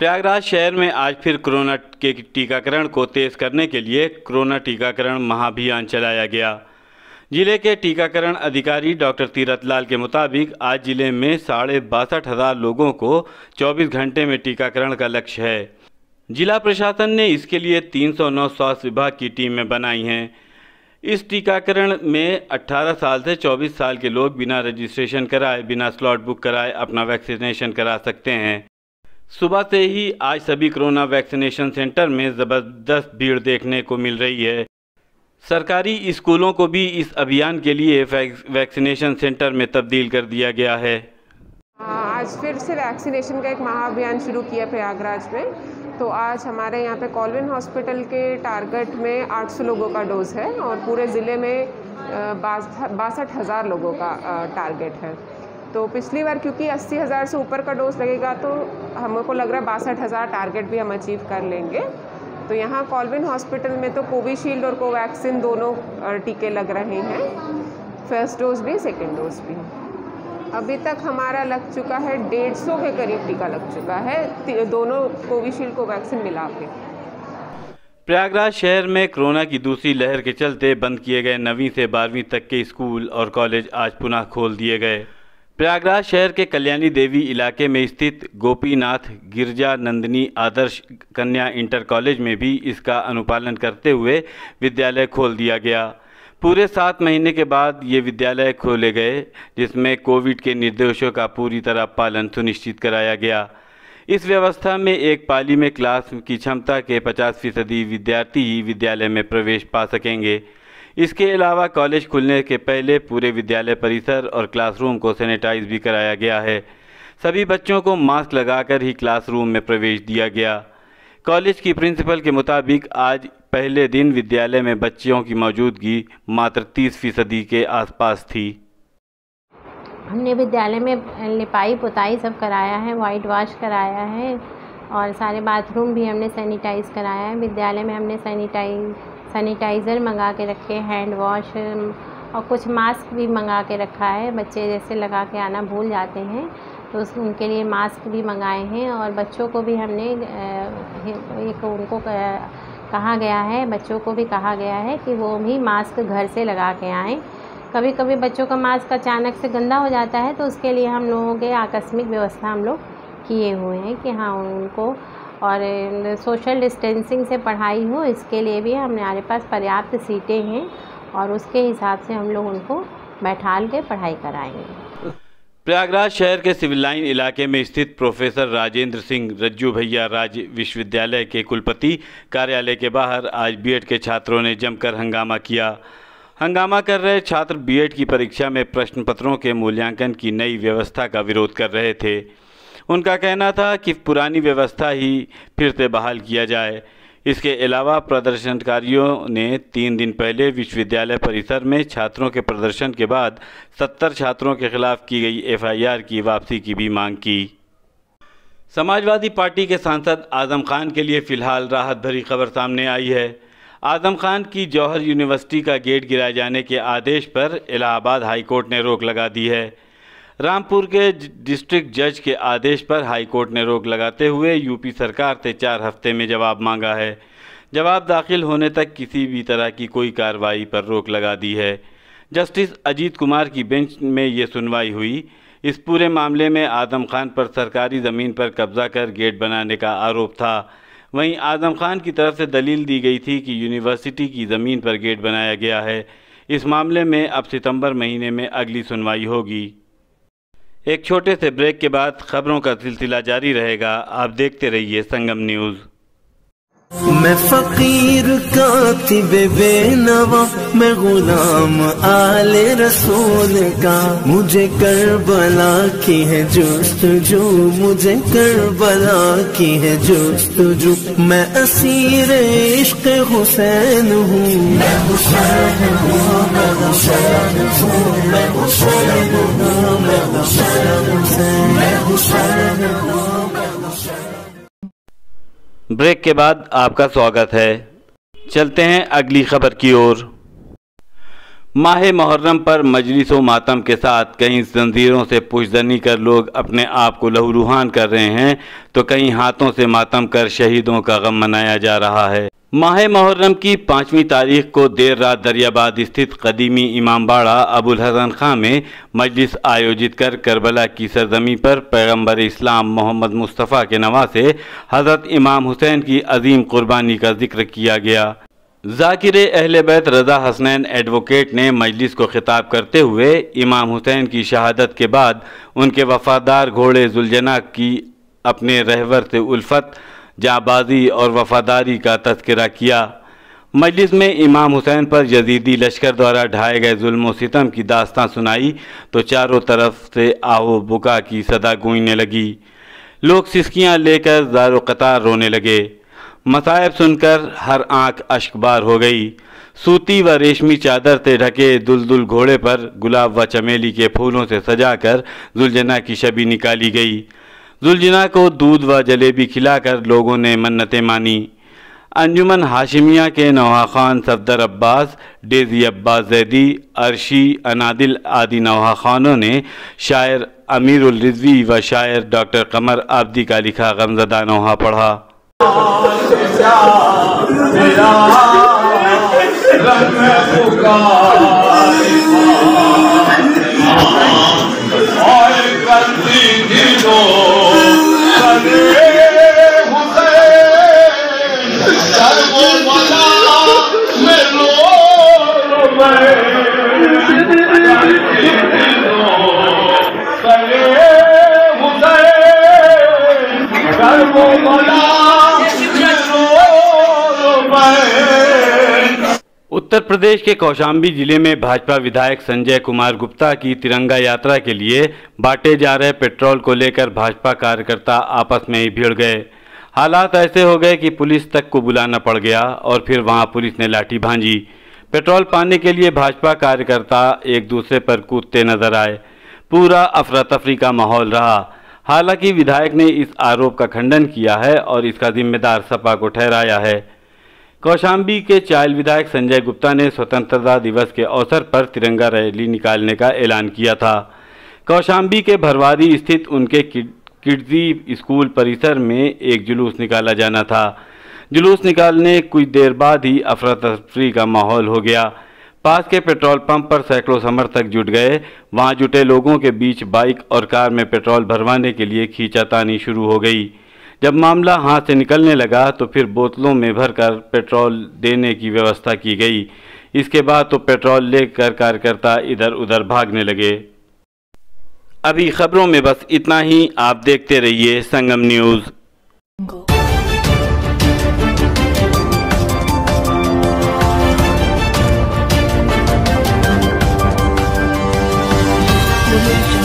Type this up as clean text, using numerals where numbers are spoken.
प्रयागराज शहर में आज फिर कोरोना के टीकाकरण को तेज करने के लिए कोरोना टीकाकरण महाअभियान चलाया गया। जिले के टीकाकरण अधिकारी डॉक्टर तीरथलाल के मुताबिक आज जिले में 62,500 लोगों को 24 घंटे में टीकाकरण का लक्ष्य है। जिला प्रशासन ने इसके लिए 309 स्वास्थ्य विभाग की टीमें बनाई हैं। इस टीकाकरण में 18 साल से 24 साल के लोग बिना रजिस्ट्रेशन कराए, बिना स्लॉट बुक कराए अपना वैक्सीनेशन करा सकते हैं। सुबह से ही आज सभी कोरोना वैक्सीनेशन सेंटर में ज़बरदस्त भीड़ देखने को मिल रही है। सरकारी स्कूलों को भी इस अभियान के लिए वैक्सीनेशन सेंटर में तब्दील कर दिया गया है। आज फिर से वैक्सीनेशन का एक महाअभियान शुरू किया प्रयागराज में। तो आज हमारे यहाँ पे कॉलविन हॉस्पिटल के टारगेट में 800 लोगों का डोज है और पूरे ज़िले में 62,000 लोगों का टारगेट है। तो पिछली बार क्योंकि 80,000 से ऊपर का डोज लगेगा तो हमको लग रहा है 62,000 टारगेट भी हम अचीव कर लेंगे। तो यहाँ कॉलविन हॉस्पिटल में तो कोविशील्ड और कोवैक्सिन दोनों टीके लग रहे हैं, फर्स्ट डोज भी सेकेंड डोज भी। अभी तक हमारा लग चुका है 150 के करीब टीका लग चुका है, दोनों कोविशील्ड कोवैक्सिन मिला के। प्रयागराज शहर में कोरोना की दूसरी लहर के चलते बंद किए गए 9वीं से 12वीं तक के स्कूल और कॉलेज आज पुनः खोल दिए गए। प्रयागराज शहर के कल्याणी देवी इलाके में स्थित गोपीनाथ गिरजा नंदिनी आदर्श कन्या इंटर कॉलेज में भी इसका अनुपालन करते हुए विद्यालय खोल दिया गया। पूरे 7 महीने के बाद ये विद्यालय खोले गए, जिसमें कोविड के निर्देशों का पूरी तरह पालन सुनिश्चित कराया गया। इस व्यवस्था में एक पाली में क्लास की क्षमता के 50% विद्यार्थी ही विद्यालय में प्रवेश पा सकेंगे। इसके अलावा कॉलेज खुलने के पहले पूरे विद्यालय परिसर और क्लासरूम को सैनिटाइज भी कराया गया है। सभी बच्चों को मास्क लगाकर ही क्लासरूम में प्रवेश दिया गया। कॉलेज की प्रिंसिपल के मुताबिक आज पहले दिन विद्यालय में बच्चियों की मौजूदगी मात्र 30% के आसपास थी। हमने विद्यालय में लिपाई पुताई सब कराया है, वाइट वॉश कराया है और सारे बाथरूम भी हमने सैनिटाइज़ कराया है। विद्यालय में हमने सैनिटाइज़र मंगा के रखे, हैंड वॉश और कुछ मास्क भी मंगा के रखा है। बच्चे जैसे लगा के आना भूल जाते हैं तो उनके लिए मास्क भी मंगाए हैं और बच्चों को भी हमने उनको कहा गया है, बच्चों को भी कहा गया है कि वो भी मास्क घर से लगा के आएँ। कभी कभी बच्चों का मास्क अचानक से गंदा हो जाता है तो उसके लिए हम लोगों के आकस्मिक व्यवस्था हम लोग किए हुए हैं कि हाँ उनको और सोशल डिस्टेंसिंग से पढ़ाई हो, इसके लिए भी हमारे पास पर्याप्त सीटें हैं और उसके हिसाब से हम लोग उनको बैठाल के पढ़ाई कराएंगे। प्रयागराज शहर के सिविल लाइन इलाके में स्थित प्रोफेसर राजेंद्र सिंह रज्जू भैया राज्य विश्वविद्यालय के कुलपति कार्यालय के बाहर आज बीएड के छात्रों ने जमकर हंगामा किया। हंगामा कर रहे छात्र बीएड की परीक्षा में प्रश्न पत्रों के मूल्यांकन की नई व्यवस्था का विरोध कर रहे थे। उनका कहना था कि पुरानी व्यवस्था ही फिर से बहाल किया जाए। इसके अलावा प्रदर्शनकारियों ने 3 दिन पहले विश्वविद्यालय परिसर में छात्रों के प्रदर्शन के बाद 70 छात्रों के खिलाफ की गई एफआईआर की वापसी की भी मांग की। समाजवादी पार्टी के सांसद आजम खान के लिए फिलहाल राहत भरी खबर सामने आई है। आजम खान की जौहर यूनिवर्सिटी का गेट गिराए जाने के आदेश पर इलाहाबाद हाईकोर्ट ने रोक लगा दी है। रामपुर के डिस्ट्रिक्ट जज के आदेश पर हाईकोर्ट ने रोक लगाते हुए यूपी सरकार से 4 हफ्ते में जवाब मांगा है। जवाब दाखिल होने तक किसी भी तरह की कोई कार्रवाई पर रोक लगा दी है। जस्टिस अजीत कुमार की बेंच में ये सुनवाई हुई। इस पूरे मामले में आजम खान पर सरकारी ज़मीन पर कब्जा कर गेट बनाने का आरोप था। वहीं आजम खान की तरफ से दलील दी गई थी कि यूनिवर्सिटी की ज़मीन पर गेट बनाया गया है। इस मामले में अब सितंबर महीने में अगली सुनवाई होगी। एक छोटे से ब्रेक के बाद खबरों का सिलसिला जारी रहेगा। आप देखते रहिए संगम न्यूज़। मैं फकीर कातिब बेनवा, मैं गुलाम आले रसूल का। मुझे करबला की है जुस्तजू, मुझे करबला की है जुस्तजू। मैं असीर इश्क हुसैन हूँ, मैं हुसैन हूँ, मैं हुसैन हूँ, मैं हुसैन हूँ, मैं हुसैन हूँ, मैं हुसैन हूँ। ब्रेक के बाद आपका स्वागत है। चलते हैं अगली खबर की ओर। माह मुहर्रम पर मजलिस व मातम के साथ कहीं जंजीरों से पुशदनी कर लोग अपने आप को लहूलुहान कर रहे हैं, तो कहीं हाथों से मातम कर शहीदों का गम मनाया जा रहा है। माह मुहर्रम की 5वीं तारीख को देर रात दरियाबाद स्थित कदीमी इमामबाड़ा अबुल हसन खां में मजलिस आयोजित कर करबला की सरजमी पर पैगम्बर इस्लाम मोहम्मद मुस्तफ़ा के नवासे हज़रत इमाम हुसैन की अजीम कुर्बानी का जिक्र किया गया। ज़ाकिर अहले बैत रज़ा हसनैन एडवोकेट ने मजलिस को खिताब करते हुए इमाम हुसैन की शहादत के बाद उनके वफ़ादार घोड़े जुलजना की अपने रहवर से उल्फत, जाबाजी और वफ़ादारी का तज़किरा किया। मजलिस में इमाम हुसैन पर यजीदी लश्कर द्वारा ढाए गए जुल्म व सितम की दास्तां सुनाई तो चारों तरफ से आओ बुका की सदा गूंजने लगी। लोग सिसकियाँ लेकर ज़ारो कतार रोने लगे। मसायब सुनकर हर आंख अश्कबार हो गई। सूती व रेशमी चादर से ढके दुलदुल घोड़े पर गुलाब व चमेली के फूलों से सजाकर जुलजना की शबी निकाली गई। जुलजना को दूध व जलेबी खिलाकर लोगों ने मन्नतें मानी। अंजुमन हाशिमिया के नौहा खान सफदर अब्बास, डेजी अब्बास जैदी, अरशी, अनादिल आदि नौहा खानों ने शायर अमीरुल रिजवी व शायर डॉक्टर कमर आब्दी का लिखा गमज़दा नौहा पढ़ा। उत्तर प्रदेश के कौशाम्बी जिले में भाजपा विधायक संजय कुमार गुप्ता की तिरंगा यात्रा के लिए बांटे जा रहे पेट्रोल को लेकर भाजपा कार्यकर्ता आपस में ही भिड़ गए। हालात ऐसे हो गए कि पुलिस तक को बुलाना पड़ गया और फिर वहां पुलिस ने लाठी भांजी। पेट्रोल पाने के लिए भाजपा कार्यकर्ता एक दूसरे पर कूदते नजर आए। पूरा अफरा तफरी का माहौल रहा। हालांकि विधायक ने इस आरोप का खंडन किया है और इसका जिम्मेदार सपा को ठहराया है। कौशाम्बी के चायल विधायक संजय गुप्ता ने स्वतंत्रता दिवस के अवसर पर तिरंगा रैली निकालने का ऐलान किया था। कौशाम्बी के भरवारी स्थित उनके किड्जी स्कूल परिसर में एक जुलूस निकाला जाना था। जुलूस निकालने कुछ देर बाद ही अफरा तफरी का माहौल हो गया। पास के पेट्रोल पंप पर सैकड़ों समर्थक जुट गए। वहां जुटे लोगों के बीच बाइक और कार में पेट्रोल भरवाने के लिए खींचातानी शुरू हो गई। जब मामला हाथ से निकलने लगा तो फिर बोतलों में भरकर पेट्रोल देने की व्यवस्था की गई। इसके बाद तो पेट्रोल लेकर कार्यकर्ता इधर उधर भागने लगे। अभी खबरों में बस इतना ही। आप देखते रहिए संगम न्यूज़। मुझे